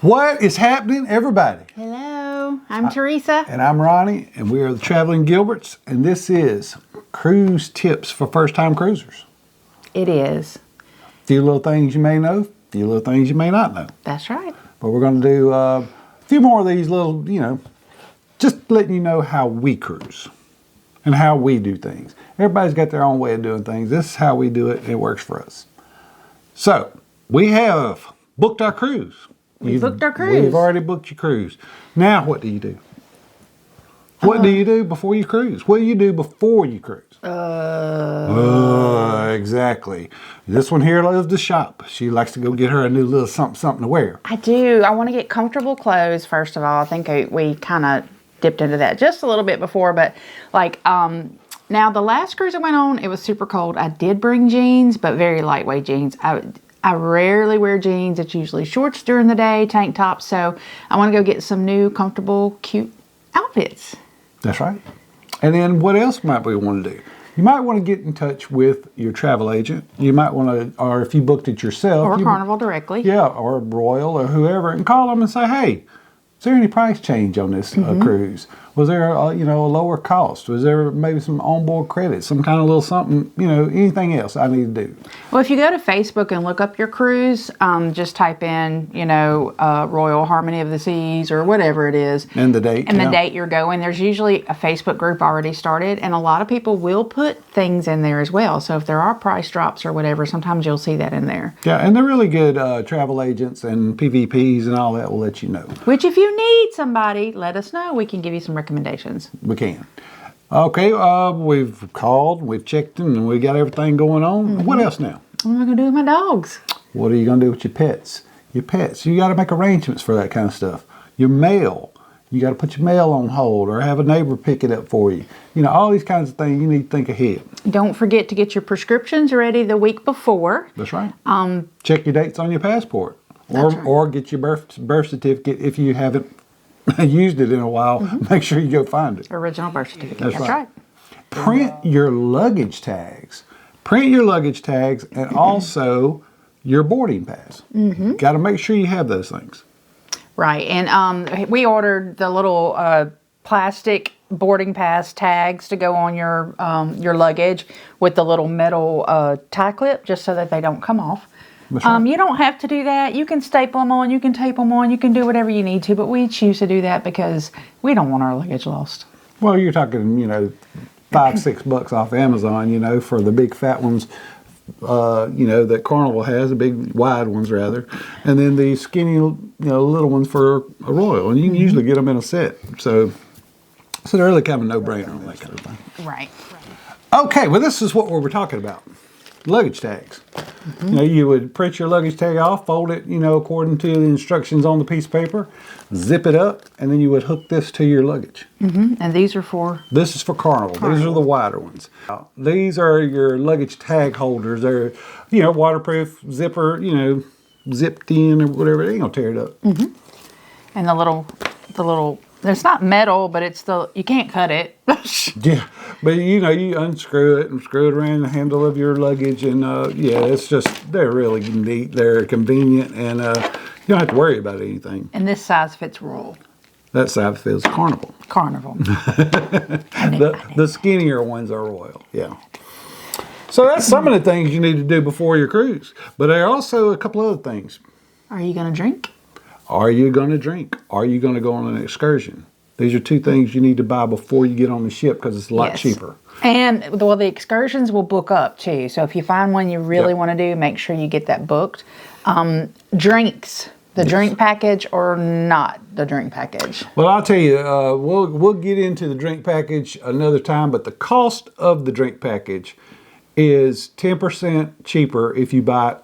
What is happening, everybody? Hello, I'm Teresa. And I'm Ronnie, and we are the Traveling Gilberts, and this is Cruise Tips for First-Time Cruisers. It is. A few little things you may know, a few little things you may not know. That's right. But we're going to do a few more of these little, just letting you know how we cruise and how we do things. Everybody's got their own way of doing things. This is how we do it, and it works for us. So, we have booked our cruise. We've booked our cruise. We've already booked your cruise. Now what do you do? What do you do before you cruise? What do you do before you cruise? Exactly. This one here loves to shop. She likes to go get her a new little something to wear. I do. I want to get comfortable clothes, first of all. I think we kind of dipped into that just a little bit before, but now the last cruise I went on, it was super cold. I did bring jeans, but very lightweight jeans. I rarely wear jeans. It's usually shorts during the day, tank tops. So I want to go get some new, comfortable, cute outfits. That's right. And then what else might we want to do? You might want to get in touch with your travel agent. You might want to, or if you booked it yourself. Or Carnival directly. Yeah, or Royal or whoever, and call them and say, hey, is there any price change on this cruise? Was there a lower cost? Was there maybe some onboard credit, some kind of little something, anything else I need to do? Well, if you go to Facebook and look up your cruise, just type in, Royal Harmony of the Seas or whatever it is. And the date. And the date you're going. There's usually a Facebook group already started, and a lot of people will put things in there as well. So if there are price drops or whatever, sometimes you'll see that in there. Yeah, and they're really good travel agents and PVPs and all that will let you know. Which if you need somebody, let us know. We can give you some recommendations. We can. Okay, we've called, we've checked in, and we got everything going on. What else now? What am I going to do with my dogs? What are you going to do with your pets? Your pets, you got to make arrangements for that kind of stuff. Your mail, you got to put your mail on hold or have a neighbor pick it up for you. All these kinds of things you need to think ahead. Don't forget to get your prescriptions ready the week before. That's right. Check your dates on your passport. Or get your birth certificate if you haven't used it in a while. Make sure you go find it. Original birth certificate. That's right. Print your luggage tags. Print your luggage tags and also your boarding pass. Got to make sure you have those things. Right. And we ordered the little plastic boarding pass tags to go on your luggage with the little metal tie clip just so that they don't come off. Right. You don't have to do that. You can staple them on, you can tape them on, you can do whatever you need to, but we choose to do that because we don't want our luggage lost. Well, you're talking, $5-6 off Amazon, for the big fat ones, that Carnival has, the big wide ones rather, and then the skinny, little ones for a Royal, and you can usually get them in a set. So they're really kind of a no-brainer on that kind of thing. Right. Okay, well, this is what we were talking about. Luggage tags. You would print your luggage tag off, fold it, according to the instructions on the piece of paper, zip it up, and then you would hook this to your luggage. And these are for? This is for Carnival. These are the wider ones. These are your luggage tag holders. They're, waterproof, zipper, zipped in or whatever. They ain't gonna tear it up. And the little. It's not metal, but you can't cut it. Yeah, but you unscrew it and screw it around the handle of your luggage, and they're really neat. They're convenient, and you don't have to worry about anything. And this size fits Royal. That size fits Carnival. The skinnier ones are Royal. Yeah. So that's some of the things you need to do before your cruise, but there are also a couple other things. Are you going to drink? Are you going to drink? Are you going to go on an excursion? These are two things you need to buy before you get on the ship because it's a lot cheaper. And the excursions will book up too. So if you find one you really want to do, make sure you get that booked. Drinks, the drink package or not the drink package? Well, I'll tell you, we'll get into the drink package another time, but the cost of the drink package is 10% cheaper if you buy it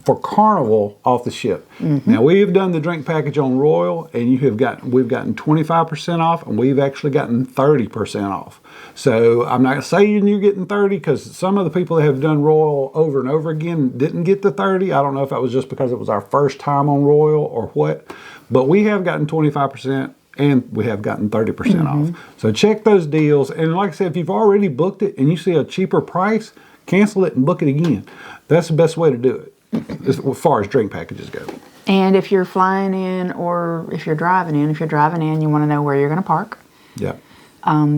for Carnival off the ship. Now we have done the drink package on Royal, and we've gotten 25% off, and we've actually gotten 30% off. So I'm not saying you're getting 30 because some of the people that have done Royal over and over again didn't get the 30. I don't know if that was just because it was our first time on Royal or what, but we have gotten 25%. And we have gotten 30% off. So check those deals. And like I said, if you've already booked it and you see a cheaper price, cancel it and book it again. That's the best way to do it as far as drink packages go. And if you're flying in or if you're driving in, you want to know where you're going to park. Yeah.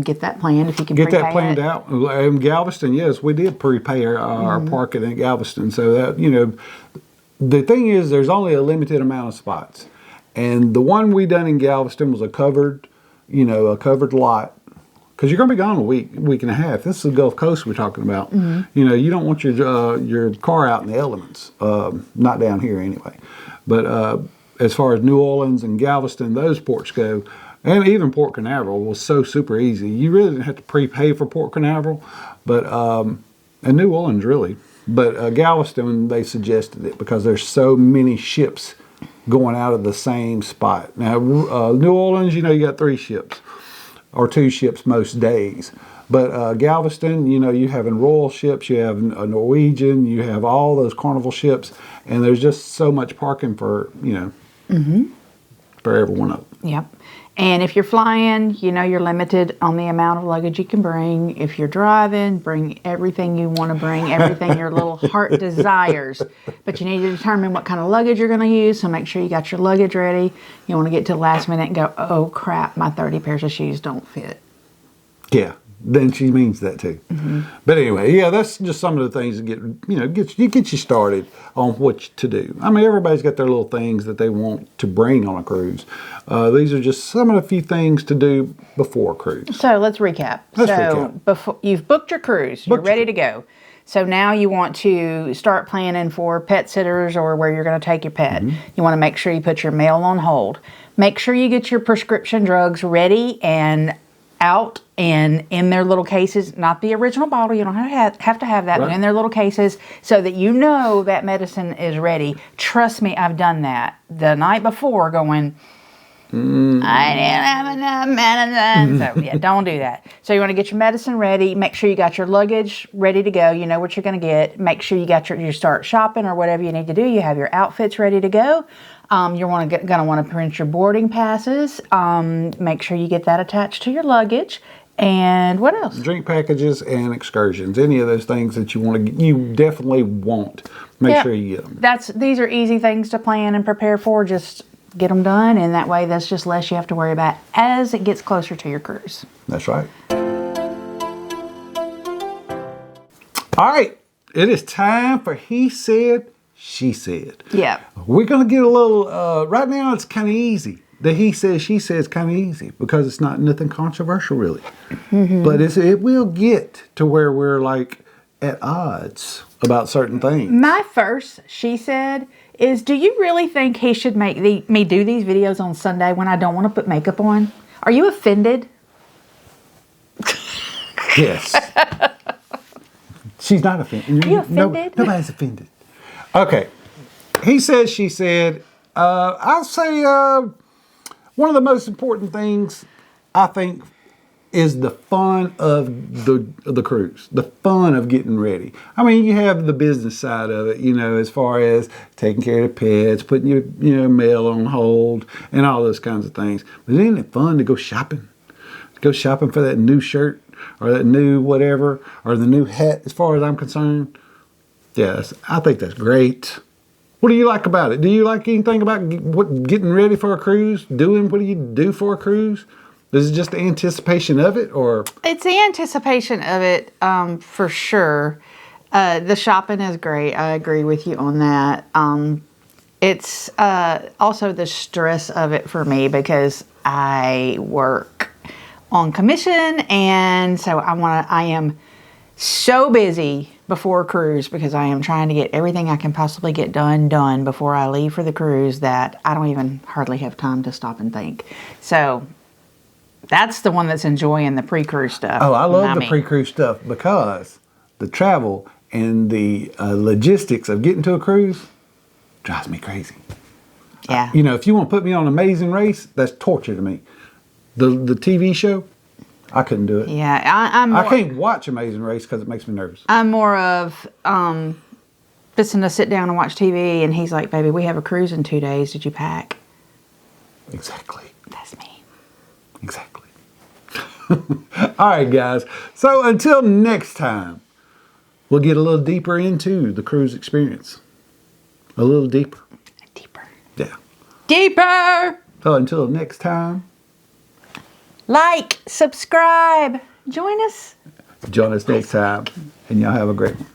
Get that planned if you can Get that prepay planned it. out. In Galveston, yes, we did prepay our parking in Galveston. So that, you know, the thing is, there's only a limited amount of spots. And the one we done in Galveston was a covered lot. Because you're going to be gone a week and a half. This is the Gulf Coast we're talking about. You know, you don't want your car out in the elements. Not down here anyway. But as far as New Orleans and Galveston, those ports go, and even Port Canaveral was so super easy. You really didn't have to prepay for Port Canaveral, but and New Orleans really. But Galveston, they suggested it because there's so many ships going out of the same spot. Now, New Orleans, you know, you got 3 ships. Or 2 ships most days. But Galveston, you know, you have Royal ships, you have a Norwegian, you have all those Carnival ships, and there's just so much parking for, you know, for every one of them. Yep. And if you're flying, you know you're limited on the amount of luggage you can bring. If you're driving, bring everything you want to bring, everything your little heart desires. But you need to determine what kind of luggage you're going to use, so make sure you got your luggage ready. You want to get to the last minute and go, oh crap, my 30 pairs of shoes don't fit. Yeah, then she means that too. But anyway, yeah, that's just some of the things that get you started on what to do. I mean, everybody's got their little things that they want to bring on a cruise. These are just some of the few things to do before a cruise. So let's recap. Before you've booked your cruise, you're ready to go. So now you want to start planning for pet sitters or where you're going to take your pet. You want to make sure you put your mail on hold. Make sure you get your prescription drugs ready and out and in their little cases, not the original bottle. You don't have to have that, but in their little cases so that you know that medicine is ready. Trust me, I've done that the night before going, I didn't have enough medicine. So yeah, don't do that. So you want to get your medicine ready. Make sure you got your luggage ready to go. You know what you're going to get. Make sure you got you start shopping or whatever you need to do. You have your outfits ready to go. You're going to want to print your boarding passes. Make sure you get that attached to your luggage. And what else? Drink packages and excursions. Any of those things that you definitely want. Make sure you get them. These are easy things to plan and prepare for. Just get them done, and that way that's just less you have to worry about as it gets closer to your cruise. That's right. All right, it is time for He Said, She Said. Yeah. We're going to get a little, right now it's kind of easy. The He Says, She Says kind of easy because it's not nothing controversial really. But it will get to where we're like at odds about certain things. My first, she said, is do you really think he should make me do these videos on Sunday when I don't want to put makeup on? Are you offended? Yes. She's not offended. Are you offended? Nobody's offended. Okay. He said, she said, I'll say one of the most important things I think is the fun of the cruise, the fun of getting ready. I mean, you have the business side of it, you know, as far as taking care of the pets, putting your mail on hold, and all those kinds of things. But isn't it fun to go shopping? Go shopping for that new shirt or that new whatever or the new hat, as far as I'm concerned. Yes, I think that's great. What do you like about it? Do you like anything about getting ready for a cruise? What do you do for a cruise? Is it just the anticipation of it, or? It's the anticipation of it, for sure. The shopping is great. I agree with you on that. It's also the stress of it for me because I work on commission, and so I am so busy before a cruise because I am trying to get everything I can possibly get done before I leave for the cruise that I don't even hardly have time to stop and think. So that's the one that's enjoying the pre-cruise stuff. Oh, I love the pre-cruise stuff because the travel and the logistics of getting to a cruise drives me crazy. Yeah. If you want to put me on Amazing Race, that's torture to me. The TV show, I couldn't do it. Yeah, I can't watch Amazing Race because it makes me nervous. I'm more of fixing to sit down and watch TV, and he's like, "Baby, we have a cruise in 2 days. Did you pack?" Exactly. That's me. Exactly. All right, guys. So until next time, we'll get a little deeper into the cruise experience. A little deeper. Deeper. Yeah. deeper. So until next time, Like, subscribe, join us. join us next time, and y'all have a great one.